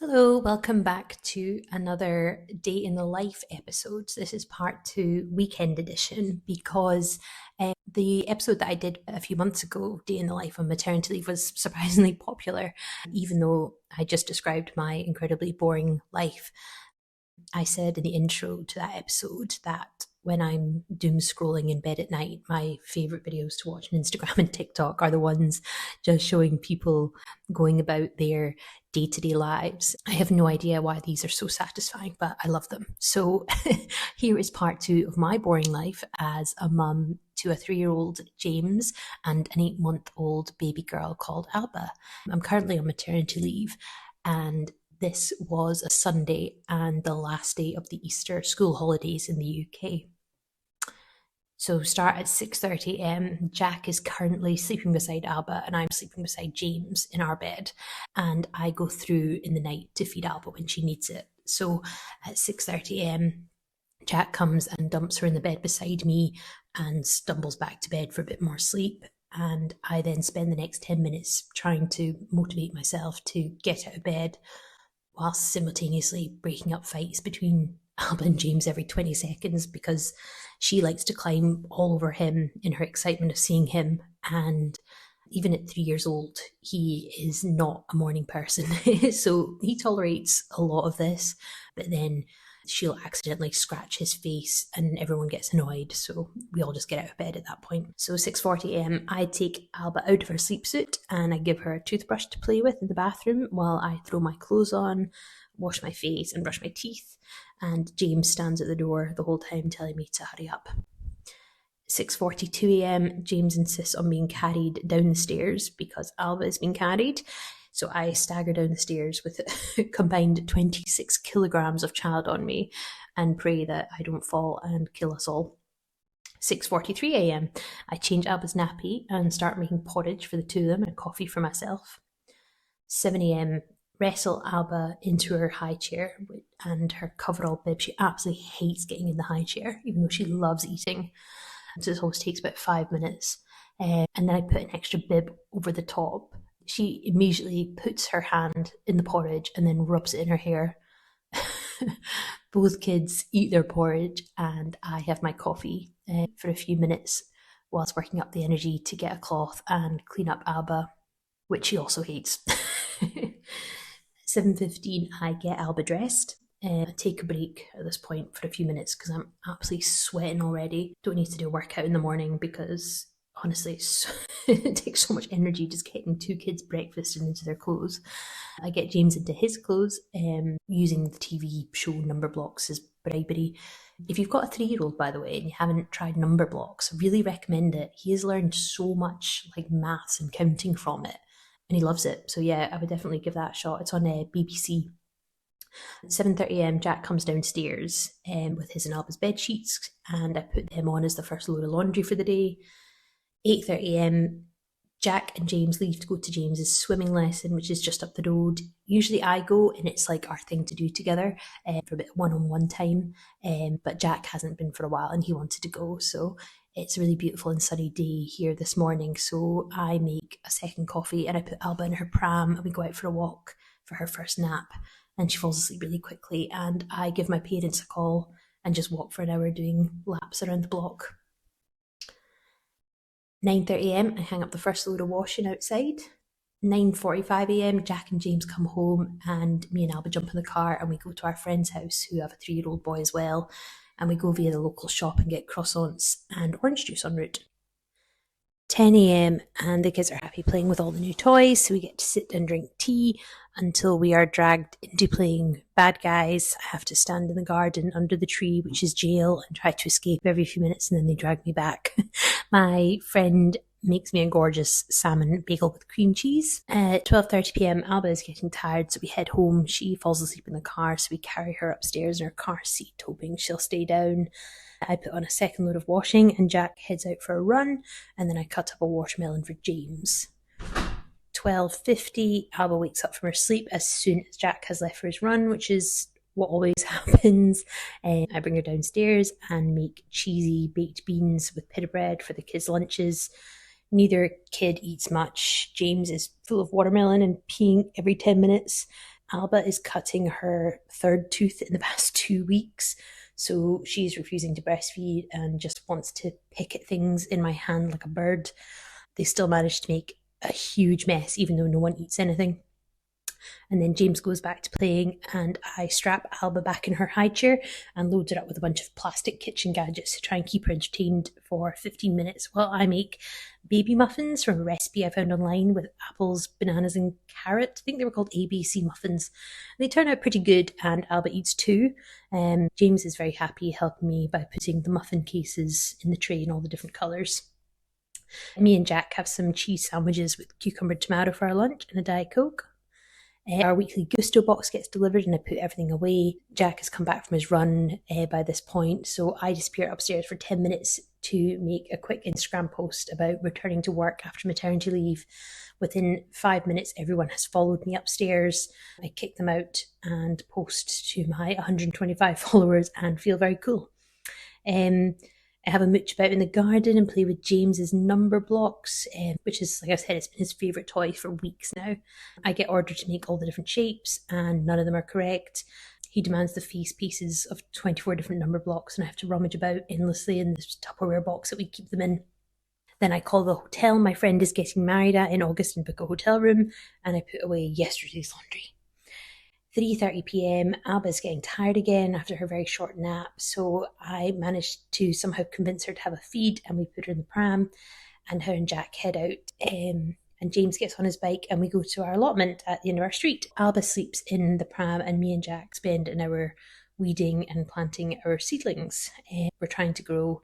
Hello, welcome back to another Day in the Life episode. This is part two, weekend edition, because the episode that I did a few months ago, Day in the Life on maternity leave, was surprisingly popular, even though I just described my incredibly boring life. I said in the intro to that episode that when I'm doom scrolling in bed at night, my favourite videos to watch on Instagram and TikTok are the ones just showing people going about their day to day lives. I have no idea why these are so satisfying, but I love them. So here is part two of my boring life as a mum to a 3-year-old James and an 8-month-old baby girl called Alba. I'm currently on maternity leave, and this was a Sunday and the last day of the Easter school holidays in the UK. So start at 6:30 a.m. Jack is currently sleeping beside Alba and I'm sleeping beside James in our bed. And I go through in the night to feed Alba when she needs it. So at 6:30 a.m., Jack comes and dumps her in the bed beside me and stumbles back to bed for a bit more sleep. And I then spend the next 10 minutes trying to motivate myself to get out of bed whilst simultaneously breaking up fights between Alba and James every 20 seconds because she likes to climb all over him in her excitement of seeing him. And even at 3 years old, he is not a morning person. So he tolerates a lot of this, but then she'll accidentally scratch his face and everyone gets annoyed. So we all just get out of bed at that point. So 6:40 a.m., I take Alba out of her sleep suit and I give her a toothbrush to play with in the bathroom while I throw my clothes on, wash my face and brush my teeth. And James stands at the door the whole time telling me to hurry up. 6:42 a.m., James insists on being carried down the stairs because Alba is being carried. So I stagger down the stairs with a combined 26 kilograms of child on me and pray that I don't fall and kill us all. 6:43 a.m., I change Alba's nappy and start making porridge for the two of them and a coffee for myself. 7 a.m., wrestle Alba into her high chair and her coverall bib. She absolutely hates getting in the high chair, even though she loves eating. So this always takes about 5 minutes. And then I put an extra bib over the top. She immediately puts her hand in the porridge and then rubs it in her hair. Both kids eat their porridge and I have my coffee for a few minutes whilst working up the energy to get a cloth and clean up Alba, which she also hates. 7:15, I get Alba dressed. I take a break at this point for a few minutes because I'm absolutely sweating already. Don't need to do a workout in the morning because honestly it takes so much energy just getting two kids breakfast and into their clothes. I get James into his clothes using the TV show number blocks as bribery. If you've got a 3-year-old, by the way, and you haven't tried number blocks, I really recommend it. He has learned so much like maths and counting from it and he loves it. So yeah, I would definitely give that a shot. It's on BBC. 7:30 a.m., Jack comes downstairs with his and Alba's bed sheets and I put them on as the first load of laundry for the day. 8:30 a.m., Jack and James leave to go to James's swimming lesson, which is just up the road. Usually I go and it's like our thing to do together for a bit of one-on-one time, but Jack hasn't been for a while and he wanted to go. So it's a really beautiful and sunny day here this morning. So I make a second coffee and I put Alba in her pram and we go out for a walk for her first nap. And she falls asleep really quickly and I give my parents a call and just walk for an hour doing laps around the block. 9:30 a.m., I hang up the first load of washing outside. 9:45 a.m., Jack and James come home and me and Alba jump in the car and we go to our friend's house who have a 3-year-old boy as well, and we go via the local shop and get croissants and orange juice en route. 10 a.m. and the kids are happy playing with all the new toys, so we get to sit and drink tea until we are dragged into playing bad guys. I have to stand in the garden under the tree, which is jail, and try to escape every few minutes and then they drag me back. My friend makes me a gorgeous salmon bagel with cream cheese. At 12:30 p.m, Alba is getting tired, so we head home. She falls asleep in the car, so we carry her upstairs in her car seat, hoping she'll stay down. I put on a second load of washing and Jack heads out for a run, and then I cut up a watermelon for James. 12:50, Alba wakes up from her sleep as soon as Jack has left for his run, which is what always happens. I bring her downstairs and make cheesy baked beans with pita bread for the kids' lunches. Neither kid eats much. James is full of watermelon and peeing every 10 minutes. Alba is cutting her third tooth in the past 2 weeks. So she's refusing to breastfeed and just wants to pick at things in my hand like a bird. They still manage to make a huge mess, even though no one eats anything. And then James goes back to playing, and I strap Alba back in her high chair and load her up with a bunch of plastic kitchen gadgets to try and keep her entertained for 15 minutes while I make baby muffins from a recipe I found online with apples, bananas, and carrot. I think they were called ABC muffins. They turn out pretty good, and Alba eats two. James is very happy helping me by putting the muffin cases in the tray in all the different colours. Me and Jack have some cheese sandwiches with cucumber tomato for our lunch and a Diet Coke. Our weekly Gusto box gets delivered and I put everything away. Jack has come back from his run by this point, so I disappear upstairs for 10 minutes to make a quick Instagram post about returning to work after maternity leave. Within 5 minutes, everyone has followed me upstairs. I kick them out and post to my 125 followers and feel very cool. I have a mooch about in the garden and play with James's number blocks, which is, like I said, it's been his favourite toy for weeks now. I get ordered to make all the different shapes and none of them are correct. He demands the face pieces of 24 different number blocks and I have to rummage about endlessly in this Tupperware box that we keep them in. Then I call the hotel my friend is getting married at in August and book a hotel room, and I put away yesterday's laundry. 3:30 p.m. Alba's getting tired again after her very short nap, so I managed to somehow convince her to have a feed, and we put her in the pram, and her and Jack head out. And James gets on his bike, and we go to our allotment at the end of our street. Alba sleeps in the pram, and me and Jack spend an hour weeding and planting our seedlings. We're trying to grow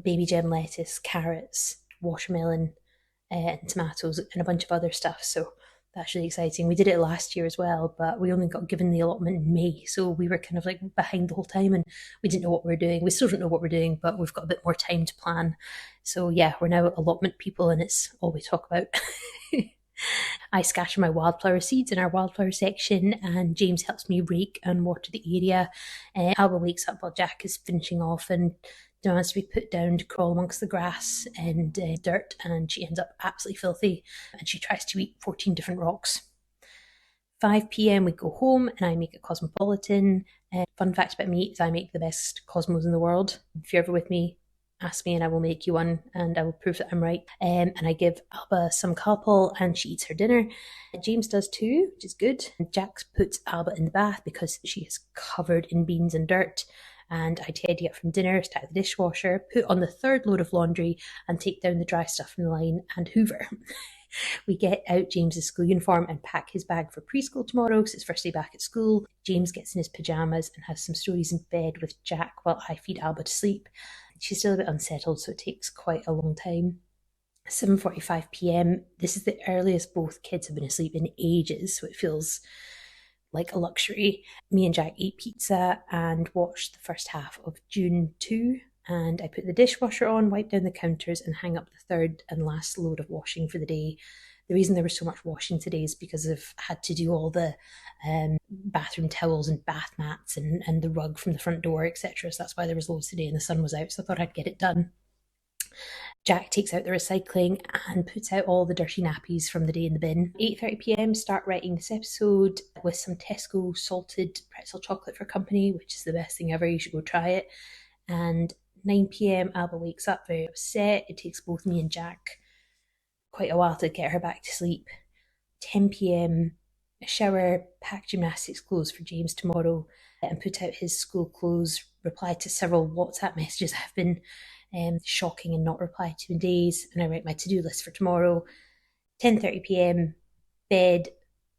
baby gem lettuce, carrots, watermelon, and tomatoes, and a bunch of other stuff. So that's really exciting. We did it last year as well, but we only got given the allotment in May, so we were kind of like behind the whole time and we didn't know what we were doing. We still don't know what we're doing, but we've got a bit more time to plan. So yeah, we're now allotment people and it's all we talk about. I scatter my wildflower seeds in our wildflower section, and James helps me rake and water the area. Alba wakes up while Jack is finishing off and demands to be put down to crawl amongst the grass and dirt, and she ends up absolutely filthy and she tries to eat 14 different rocks. 5 p.m. we go home and I make a cosmopolitan. Fun fact about me is I make the best cosmos in the world. If you're ever with me, ask me and I will make you one and I will prove that I'm right. And I give Alba some Calpol and she eats her dinner. James does too, which is good. Jack puts Alba in the bath because she is covered in beans and dirt. And I tidy up from dinner, stack the dishwasher, put on the third load of laundry and take down the dry stuff from the line and hoover. We get out James's school uniform and pack his bag for preschool tomorrow because it's first day back at school. James gets in his pyjamas and has some stories in bed with Jack while I feed Alba to sleep. She's still a bit unsettled, so it takes quite a long time. 7:45 p.m. This is the earliest both kids have been asleep in ages, so it feels like a luxury. Me and Jack ate pizza and watched the first half of June 2, and I put the dishwasher on, wipe down the counters, and hang up the third and last load of washing for the day. The reason there was so much washing today is because I've had to do all the bathroom towels and bath mats and the rug from the front door, etc. So that's why there was loads today and the sun was out, so I thought I'd get it done. Jack takes out the recycling and puts out all the dirty nappies from the day in the bin. 8:30 p.m. start writing this episode with some Tesco salted pretzel chocolate for company, which is the best thing ever. You should go try it. And 9 p.m. Alba wakes up very upset. It takes both me and Jack quite a while to get her back to sleep. 10 p.m. a shower, pack gymnastics clothes for James tomorrow, and put out his school clothes, reply to several WhatsApp messages I've been shocking and not replied to in days, and I write my to-do list for tomorrow. 10:30 p.m. bed,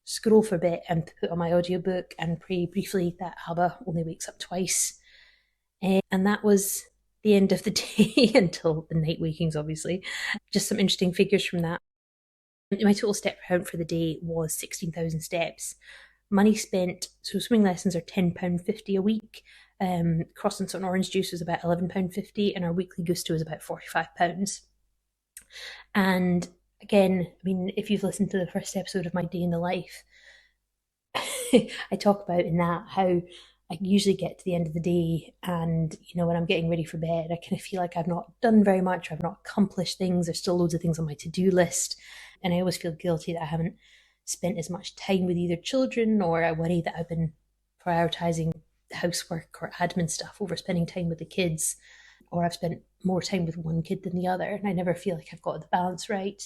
scroll for a bit and put on my audiobook and pray briefly that Alba only wakes up twice. And that was the end of the day until the night wakings, obviously. Just some interesting figures from that. My total step count for the day was 16,000 steps. Money spent, so swimming lessons are £10.50 a week. Croissants and orange juice was about £11.50, and our weekly gusto was about £45. And again, I mean, if you've listened to the first episode of my day in the life, I talk about in that how I usually get to the end of the day and, you know, when I'm getting ready for bed, I kind of feel like I've not done very much, I've not accomplished things, there's still loads of things on my to-do list, and I always feel guilty that I haven't spent as much time with either children, or I worry that I've been prioritizing housework or admin stuff over spending time with the kids, or I've spent more time with one kid than the other, and I never feel like I've got the balance right.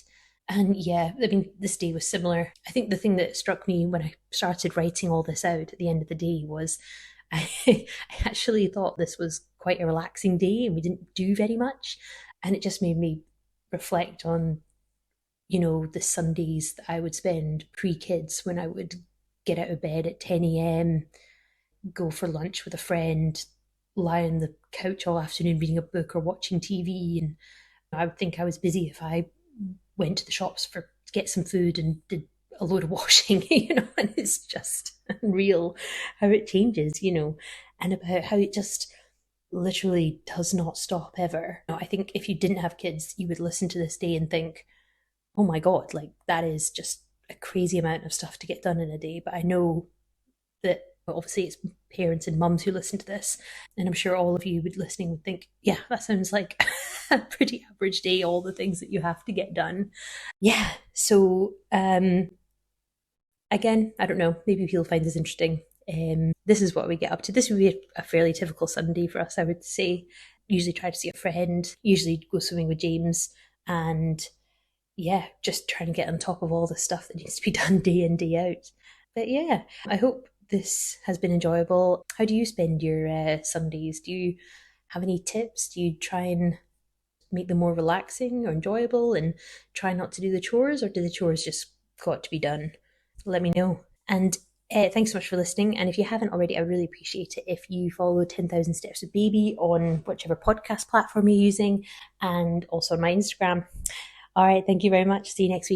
And yeah, I mean, this day was similar. I think the thing that struck me when I started writing all this out at the end of the day was I, I actually thought this was quite a relaxing day and we didn't do very much. And it just made me reflect on, the Sundays that I would spend pre kids, when I would get out of bed at 10 a.m., go for lunch with a friend, lie on the couch all afternoon reading a book or watching TV. And I would think I was busy if I went to the shops for to get some food and did a load of washing, and it's just unreal how it changes, and about how it just literally does not stop ever. I think if you didn't have kids, you would listen to this day and think, oh my God, like that is just a crazy amount of stuff to get done in a day. But I know that obviously it's parents and mums who listen to this, and I'm sure all of you would listening would think, yeah, that sounds like a pretty average day, all the things that you have to get done. Yeah, so again, I don't know, maybe people find this interesting. This is what we get up to. This would be a fairly typical Sunday for us, I would say. Usually try to see a friend, usually go swimming with James, and yeah, just trying to get on top of all the stuff that needs to be done day in, day out. But yeah, I hope this has been enjoyable. How do you spend your Sundays? Do you have any tips? Do you try and make them more relaxing or enjoyable and try not to do the chores, or do the chores just got to be done? Let me know. And thanks so much for listening. And if you haven't already, I really appreciate it if you follow 10,000 Steps with Baby on whichever podcast platform you're using, and also on my Instagram. All right, thank you very much. See you next week.